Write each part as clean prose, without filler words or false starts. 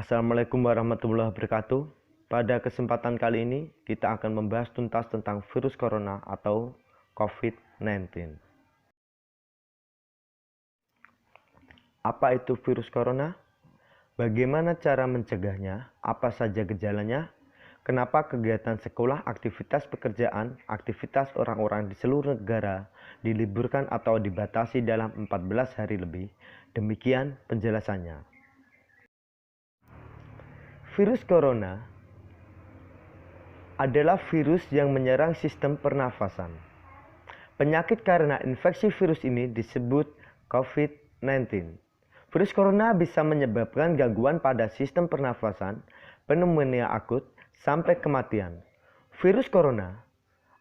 Assalamualaikum warahmatullahi wabarakatuh. Pada kesempatan kali ini, kita akan membahas tuntas tentang virus corona atau COVID-19. Apa itu virus corona? Bagaimana cara mencegahnya? Apa saja gejalanya? Kenapa kegiatan sekolah, aktivitas pekerjaan, aktivitas orang-orang di seluruh negara diliburkan atau dibatasi dalam 14 hari lebih? Demikian penjelasannya. Virus corona adalah virus yang menyerang sistem pernafasan. Penyakit karena infeksi virus ini disebut COVID-19. Virus corona bisa menyebabkan gangguan pada sistem pernafasan, pneumonia akut, sampai kematian. Virus corona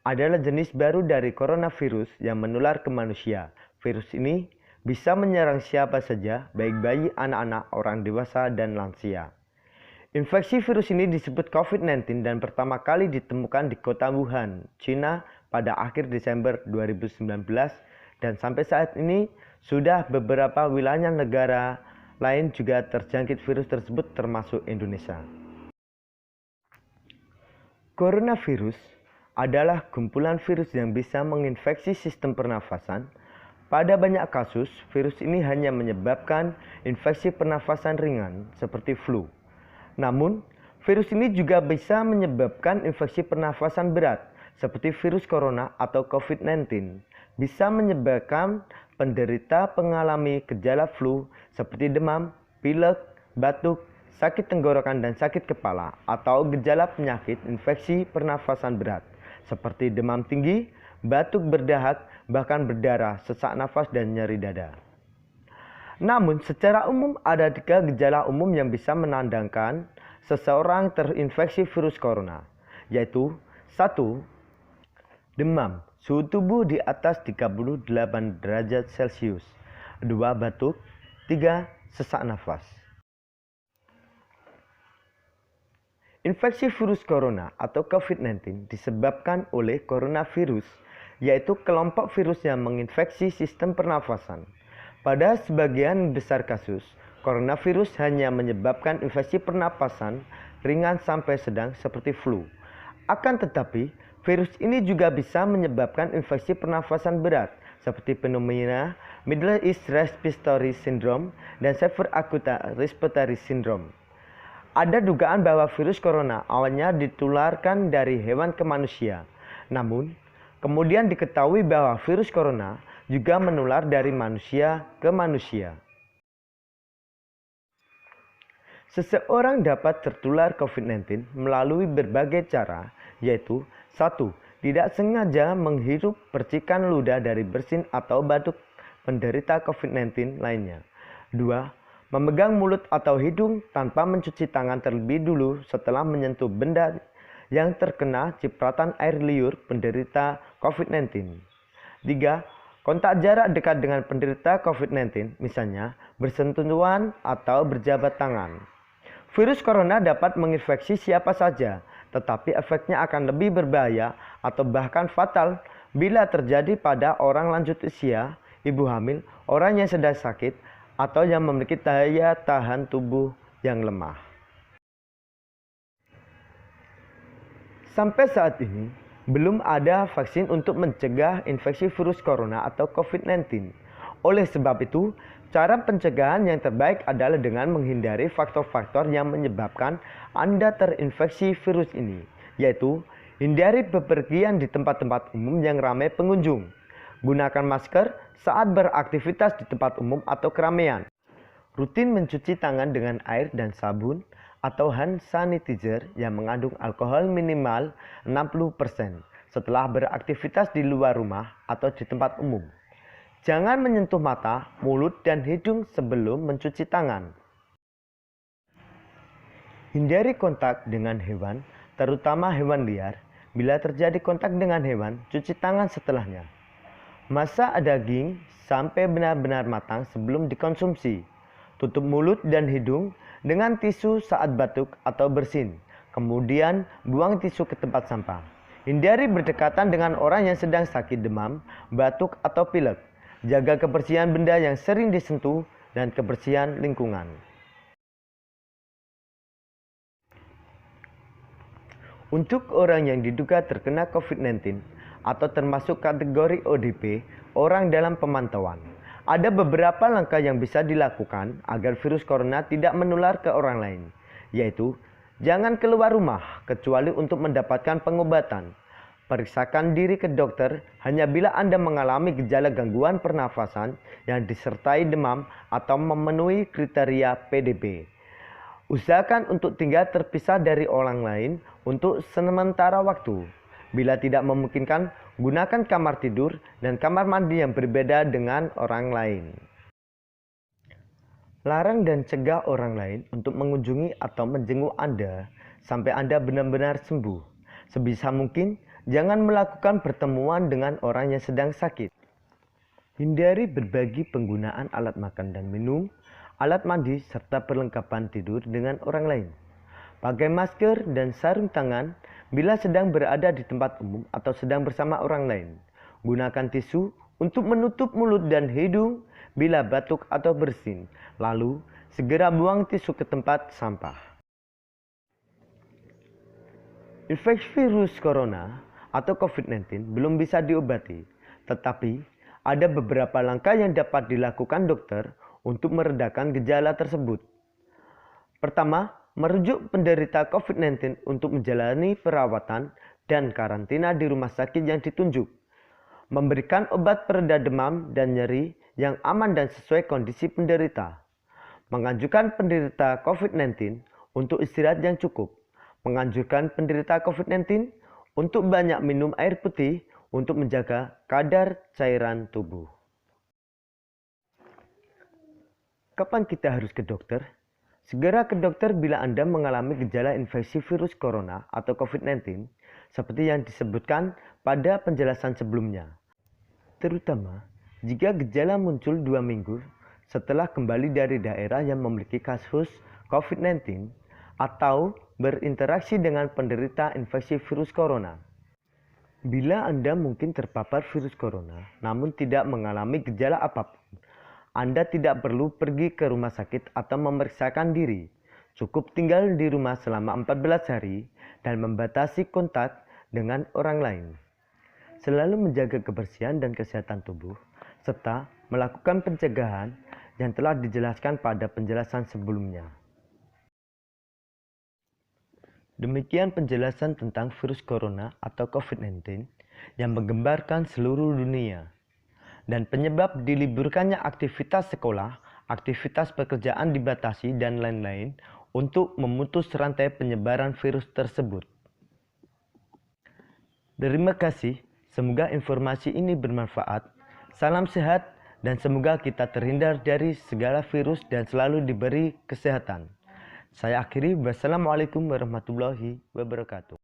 adalah jenis baru dari coronavirus yang menular ke manusia. Virus ini bisa menyerang siapa saja, baik bayi, anak-anak, orang dewasa, dan lansia. Infeksi virus ini disebut COVID-19 dan pertama kali ditemukan di kota Wuhan, China pada akhir Desember 2019 dan sampai saat ini sudah beberapa wilayah negara lain juga terjangkit virus tersebut termasuk Indonesia. Coronavirus adalah kumpulan virus yang bisa menginfeksi sistem pernafasan. Pada banyak kasus, virus ini hanya menyebabkan infeksi pernafasan ringan seperti flu. Namun, virus ini juga bisa menyebabkan infeksi pernafasan berat seperti virus corona atau COVID-19. Bisa menyebabkan penderita mengalami gejala flu seperti demam, pilek, batuk, sakit tenggorokan dan sakit kepala atau gejala penyakit infeksi pernafasan berat seperti demam tinggi, batuk berdahak, bahkan berdarah, sesak nafas dan nyeri dada. Namun, secara umum ada 3 gejala umum yang bisa menandakan seseorang terinfeksi virus corona, yaitu 1. Demam, suhu tubuh di atas 38 derajat Celcius. 2. Batuk. 3. Sesak nafas. Infeksi virus corona atau COVID-19 disebabkan oleh coronavirus, yaitu kelompok virus yang menginfeksi sistem pernafasan. Pada sebagian besar kasus, coronavirus hanya menyebabkan infeksi pernapasan ringan sampai sedang seperti flu. Akan tetapi, virus ini juga bisa menyebabkan infeksi pernafasan berat seperti pneumonia, Middle East Respiratory Syndrome, dan Severe Acute Respiratory Syndrome. Ada dugaan bahwa virus corona awalnya ditularkan dari hewan ke manusia. Namun, kemudian diketahui bahwa virus corona juga menular dari manusia ke manusia. Seseorang dapat tertular COVID-19 melalui berbagai cara, yaitu 1. Tidak sengaja menghirup percikan ludah dari bersin atau batuk penderita COVID-19 lainnya. 2. Memegang mulut atau hidung tanpa mencuci tangan terlebih dulu setelah menyentuh benda yang terkena cipratan air liur penderita COVID-19. 3. Kontak jarak dekat dengan penderita COVID-19, misalnya bersentuhan atau berjabat tangan. Virus corona dapat menginfeksi siapa saja, tetapi efeknya akan lebih berbahaya atau bahkan fatal bila terjadi pada orang lanjut usia, ibu hamil, orang yang sedang sakit, atau yang memiliki daya tahan tubuh yang lemah. Sampai saat ini, belum ada vaksin untuk mencegah infeksi virus corona atau COVID-19. Oleh sebab itu, cara pencegahan yang terbaik adalah dengan menghindari faktor-faktor yang menyebabkan Anda terinfeksi virus ini, yaitu hindari bepergian di tempat-tempat umum yang ramai pengunjung. Gunakan masker saat beraktivitas di tempat umum atau keramaian. Rutin mencuci tangan dengan air dan sabun atau hand sanitizer yang mengandung alkohol minimal 60% setelah beraktivitas di luar rumah atau di tempat umum. Jangan menyentuh mata, mulut, dan hidung sebelum mencuci tangan. Hindari kontak dengan hewan, terutama hewan liar. Bila terjadi kontak dengan hewan, cuci tangan setelahnya. Masak daging sampai benar-benar matang sebelum dikonsumsi. Tutup mulut dan hidung dengan tisu saat batuk atau bersin. Kemudian buang tisu ke tempat sampah. Hindari berdekatan dengan orang yang sedang sakit demam, batuk, atau pilek. Jaga kebersihan benda yang sering disentuh dan kebersihan lingkungan. Untuk orang yang diduga terkena COVID-19 atau termasuk kategori ODP, orang dalam pemantauan, ada beberapa langkah yang bisa dilakukan agar virus corona tidak menular ke orang lain, yaitu jangan keluar rumah kecuali untuk mendapatkan pengobatan. Periksakan diri ke dokter hanya bila Anda mengalami gejala gangguan pernafasan yang disertai demam atau memenuhi kriteria PDP. Usahakan untuk tinggal terpisah dari orang lain untuk sementara waktu. Bila tidak memungkinkan, gunakan kamar tidur dan kamar mandi yang berbeda dengan orang lain. Larang dan cegah orang lain untuk mengunjungi atau menjenguk Anda sampai Anda benar-benar sembuh. Sebisa mungkin, jangan melakukan pertemuan dengan orang yang sedang sakit. Hindari berbagi penggunaan alat makan dan minum, alat mandi, serta perlengkapan tidur dengan orang lain. Pakai masker dan sarung tangan bila sedang berada di tempat umum atau sedang bersama orang lain. Gunakan tisu untuk menutup mulut dan hidung bila batuk atau bersin. Lalu, segera buang tisu ke tempat sampah. Infeksi virus corona atau COVID-19 belum bisa diobati, tetapi ada beberapa langkah yang dapat dilakukan dokter untuk meredakan gejala tersebut. Pertama, merujuk penderita COVID-19 untuk menjalani perawatan dan karantina di rumah sakit yang ditunjuk. Memberikan obat pereda demam dan nyeri yang aman dan sesuai kondisi penderita. Menganjurkan penderita COVID-19 untuk istirahat yang cukup. Menganjurkan penderita COVID-19 untuk banyak minum air putih untuk menjaga kadar cairan tubuh. Kapan kita harus ke dokter? Segera ke dokter bila Anda mengalami gejala infeksi virus corona atau COVID-19 seperti yang disebutkan pada penjelasan sebelumnya. Terutama jika gejala muncul 2 minggu setelah kembali dari daerah yang memiliki kasus COVID-19 atau berinteraksi dengan penderita infeksi virus corona. Bila Anda mungkin terpapar virus corona namun tidak mengalami gejala apapun, Anda tidak perlu pergi ke rumah sakit atau memeriksakan diri. Cukup tinggal di rumah selama 14 hari dan membatasi kontak dengan orang lain. Selalu menjaga kebersihan dan kesehatan tubuh, serta melakukan pencegahan yang telah dijelaskan pada penjelasan sebelumnya. Demikian penjelasan tentang virus corona atau COVID-19 yang menggembarkan seluruh dunia dan penyebab diliburkannya aktivitas sekolah, aktivitas pekerjaan dibatasi dan lain-lain untuk memutus rantai penyebaran virus tersebut. Terima kasih, semoga informasi ini bermanfaat. Salam sehat dan semoga kita terhindar dari segala virus dan selalu diberi kesehatan. Saya akhiri, wassalamualaikum warahmatullahi wabarakatuh.